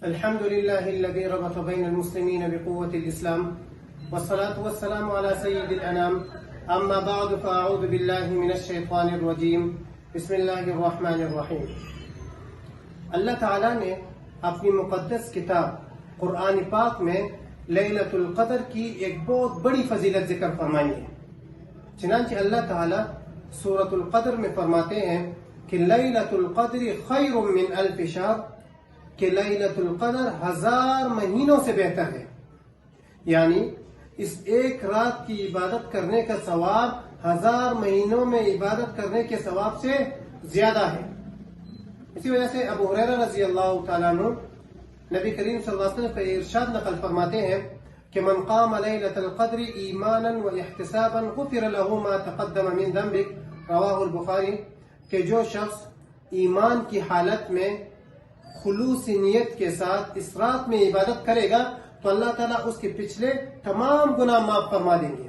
الحمد لله الذي ربط بين المسلمين بقوة الإسلام والصلاة والسلام على سيد الأنام أما بعد فأعوذ بالله من الشيطان الرجيم بسم الله الرحمن الرحیم۔ اللہ تعالیٰ نے اپنی مقدس کتاب قرآن پاک میں لیلۃ القدر کی ایک بہت بڑی فضیلت ذکر فرمائی ہے۔ چنانچہ اللہ تعالیٰ سورۃ القدر میں فرماتے ہیں کہ لیلۃ القدر خیر من الف شہر، کہ لیلۃ القدر 1000 مہینوں سے بہتر ہے، یعنی اس ایک رات کی عبادت کرنے کا ثواب 1000 مہینوں میں عبادت کرنے کے ثواب سے زیادہ ہے۔ اسی وجہ سے ابو ہریرہ رضی اللہ تعالیٰ عنہ نبی کریم صلی اللہ علیہ وسلم کا ارشاد نقل فرماتے ہیں کہ من قام لیلۃ القدر ایمانا واحتسابا غفر له ما تقدم من ذنبه، رواہ البخاری، کہ جو شخص ایمان کی حالت میں خلوص نیت کے ساتھ اس رات میں عبادت کرے گا تو اللہ تعالیٰ اس کے پچھلے تمام گناہ معاف فرما دیں گے۔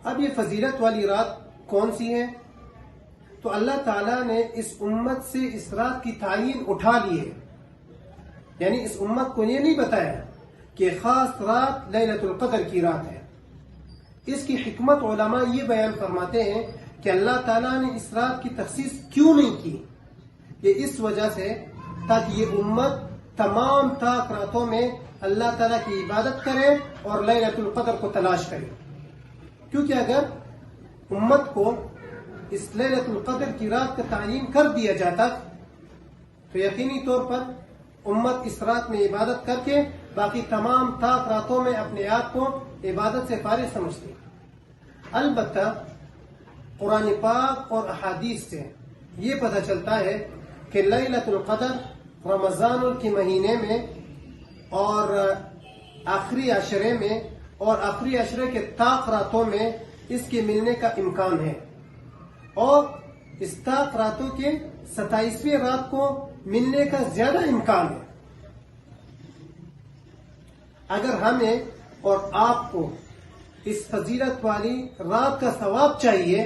اب یہ فضیلت والی رات کون سی ہے؟ تو اللہ تعالیٰ نے اس امت سے اس رات کی تعین اٹھا لی ہے، یعنی اس امت کو یہ نہیں بتایا کہ خاص رات لیلۃ القدر کی رات ہے۔ اس کی حکمت علماء یہ بیان فرماتے ہیں کہ اللہ تعالیٰ نے اس رات کی تخصیص کیوں نہیں کی، یہ اس وجہ سے تاکہ یہ امت تمام طاق راتوں میں اللہ تعالیٰ کی عبادت کرے اور لیلۃ القدر کو تلاش کرے، کیونکہ اگر امت کو اس لیلۃ القدر کی رات کا تعین کر دیا جاتا تو یقینی طور پر امت اس رات میں عبادت کر کے باقی تمام طاق راتوں میں اپنے آپ کو عبادت سے فارغ سمجھتے۔ البتہ قرآن پاک اور احادیث سے یہ پتہ چلتا ہے کہ لیلۃ القدر رمضان کے مہینے میں اور آخری عشرے میں اور آخری عشرے کے طاق راتوں میں اس کے ملنے کا امکان ہے، اور اس طاق راتوں کے 27ویں رات کو ملنے کا زیادہ امکان ہے۔ اگر ہمیں اور آپ کو اس فضیلت والی رات کا ثواب چاہیے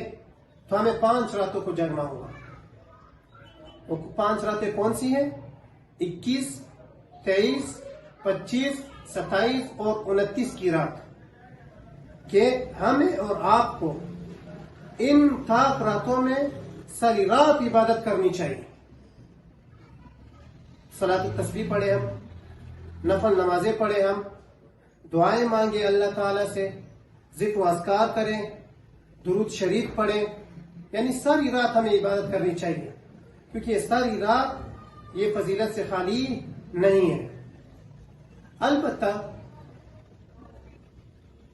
تو ہمیں 5 راتوں کو جگنا ہوگا۔ وہ 5 راتیں کون سی ہیں؟ 21، 23، 25، 27 اور 29 کی رات، کہ ہمیں اور آپ کو ان طاق راتوں میں ساری رات عبادت کرنی چاہیے۔ صلاۃ التسبیح پڑھے ہم، نفل نمازیں پڑھے ہم، دعائیں مانگے اللہ تعالیٰ سے، ذکر و اذکار کریں، درود شریف پڑھیں، یعنی ساری رات ہمیں عبادت کرنی چاہیے، کیونکہ یہ ساری رات یہ فضیلت سے خالی نہیں ہے۔ البتہ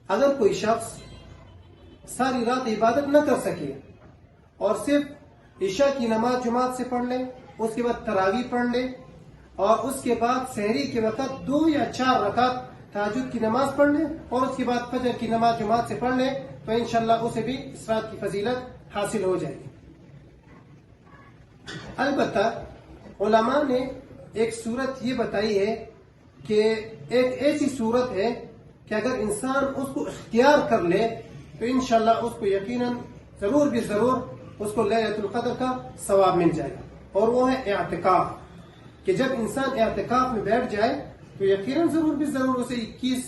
اگر کوئی شخص ساری رات عبادت نہ کر سکے اور صرف عشاء کی نماز جماعت سے پڑھ لے، اس کے بعد تراویح پڑھ لے اور اس کے بعد سحری کے وقت 2 یا 4 رکعت تہجد کی نماز پڑھ لے اور اس کے بعد فجر کی نماز جماعت سے پڑھ لے تو انشاءاللہ اسے بھی اس رات کی فضیلت حاصل ہو جائے گی۔ البتہ علماء نے ایک صورت یہ بتائی ہے کہ ایک ایسی صورت ہے کہ اگر انسان اس کو اختیار کر لے تو انشاءاللہ اس کو یقیناً ضرور بھی ضرور اس کو لیلۃ القدر کا ثواب مل جائے گا، اور وہ ہے اعتکاف، کہ جب انسان اعتکاف میں بیٹھ جائے تو یقیناً ضرور بھی ضرور اسے 21،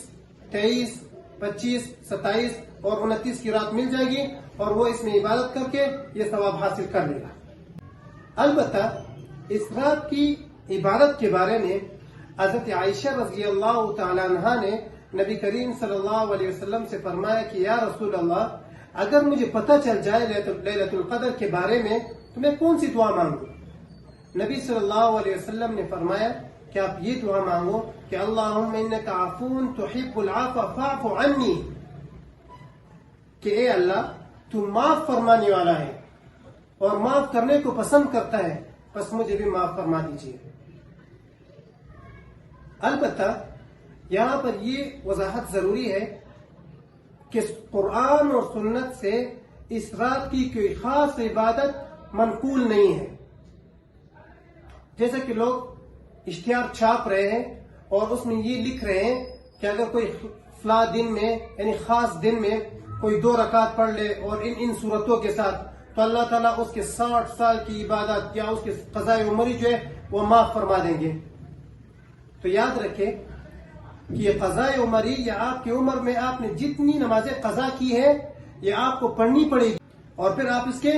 23، 25، 27 اور 29 کی رات مل جائے گی اور وہ اس میں عبادت کر کے یہ ثواب حاصل کر لے گا۔ البتہ اس رات کی عبادت کے بارے میں حضرت عائشہ رضی اللہ تعالی عنہا نے نبی کریم صلی اللہ علیہ وسلم سے فرمایا کہ یا رسول اللہ، اگر مجھے پتہ چل جائے لیلۃ القدر کے بارے میں تو میں کون سی دعا مانگوں؟ نبی صلی اللہ علیہ وسلم نے فرمایا کہ آپ یہ دعا مانگو کہ اللہم انک عفو تحب العفو فاعف عنی، کہ اے اللہ تو معاف فرمانے والا ہے اور معاف کرنے کو پسند کرتا ہے، بس مجھے بھی معاف فرما دیجیے۔ البتہ یہاں پر یہ وضاحت ضروری ہے کہ قرآن اور سنت سے اس رات کی کوئی خاص عبادت منقول نہیں ہے۔ جیسا کہ لوگ اشتہار چھاپ رہے ہیں اور اس میں یہ لکھ رہے ہیں کہ اگر کوئی فلاں دن میں یعنی خاص دن میں کوئی 2 رکعت پڑھ لے اور ان صورتوں کے ساتھ تو اللہ تعالیٰ اس کے 60 سال کی عبادت یا اس کے قضاء عمری جو ہے وہ معاف فرما دیں گے. تو یاد رکھیں کہ یہ قضاء عمری یا آپ کی عمر میں آپ نے جتنی نمازیں قضا کی ہے یہ آپ کو پڑھنی پڑے گی اور پھر آپ اس کے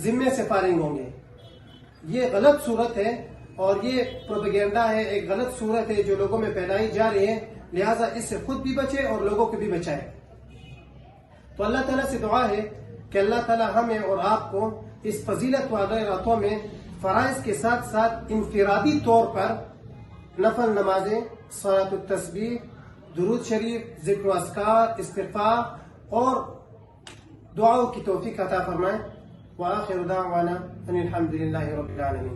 ذمے سے فارغ ہوں گے. یہ غلط صورت ہے اور یہ پروپیگنڈا ہے، ایک غلط صورت ہے جو لوگوں میں پھیلائی جا رہی ہے، لہٰذا اس سے خود بھی بچے اور لوگوں کو بھی بچائے. تو اللہ تعالیٰ سے دعا ہے کہ اللہ تعالیٰ ہمیں اور آپ کو اس فضیلت والے راتوں میں فرائض کے ساتھ ساتھ انفرادی طور پر نفل نمازیں، صلاۃ التسبیح، درود شریف، ذکر و اذکار، استغفار اور دعاؤں کی توفیق عطا فرمائیں. وآخر دعوانا ان الحمد للہ رب العالمین.